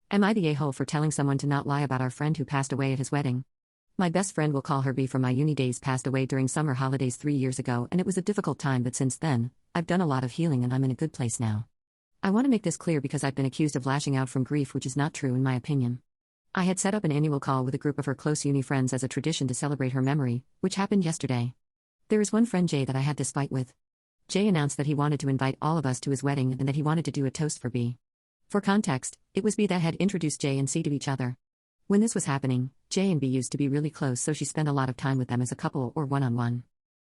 Am I the a-hole for telling someone to not lie about our friend who passed away at his wedding? My best friend, will call her B, from my uni days, passed away during summer holidays 3 years ago, and it was a difficult time, but since then, I've done a lot of healing and I'm in a good place now. I want to make this clear because I've been accused of lashing out from grief, which is not true in my opinion. I had set up an annual call with a group of her close uni friends as a tradition to celebrate her memory, which happened yesterday. There is one friend, Jay, that I had this fight with. Jay announced that he wanted to invite all of us to his wedding and that he wanted to do a toast for B. For context, it was B that had introduced Jay and C to each other. When this was happening, Jay and B used to be really close, so she spent a lot of time with them as a couple or one-on-one.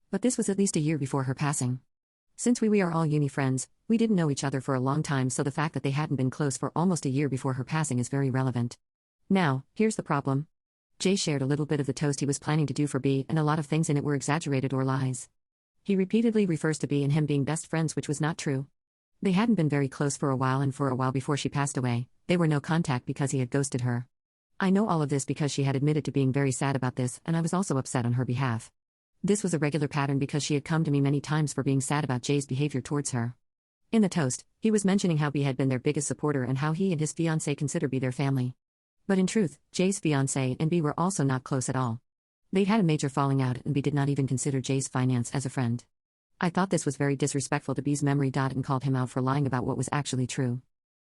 But this was at least a year before her passing. Since we are all uni friends, we didn't know each other for a long time, so the fact that they hadn't been close for almost a year before her passing is very relevant. Now, here's the problem. Jay shared a little bit of the toast he was planning to do for B, and a lot of things in it were exaggerated or lies. He repeatedly refers to B and him being best friends, which was not true. They hadn't been very close for a while, and for a while before she passed away, they were no contact because he had ghosted her. I know all of this because she had admitted to being very sad about this, and I was also upset on her behalf. This was a regular pattern because she had come to me many times for being sad about Jay's behavior towards her. In the toast, he was mentioning how B had been their biggest supporter and how he and his fiancée consider B their family. But in truth, Jay's fiancée and B were also not close at all. They'd had a major falling out, and B did not even consider Jay's finance as a friend. I thought this was very disrespectful to B's memory. And called him out for lying about what was actually true.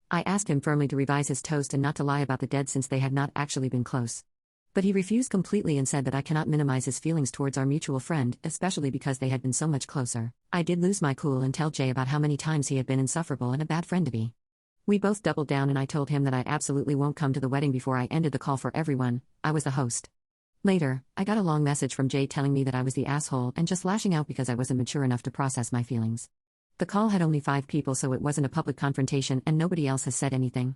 I asked him firmly to revise his toast and not to lie about the dead since they had not actually been close. But he refused completely and said that I cannot minimize his feelings towards our mutual friend, especially because they had been so much closer. I did lose my cool and tell Jay about how many times he had been insufferable and a bad friend to be. We both doubled down and I told him that I absolutely won't come to the wedding before I ended the call for everyone. I was the host. Later, I got a long message from Jay telling me that I was the asshole and just lashing out because I wasn't mature enough to process my feelings. The call had only 5 people, so it wasn't a public confrontation and nobody else has said anything.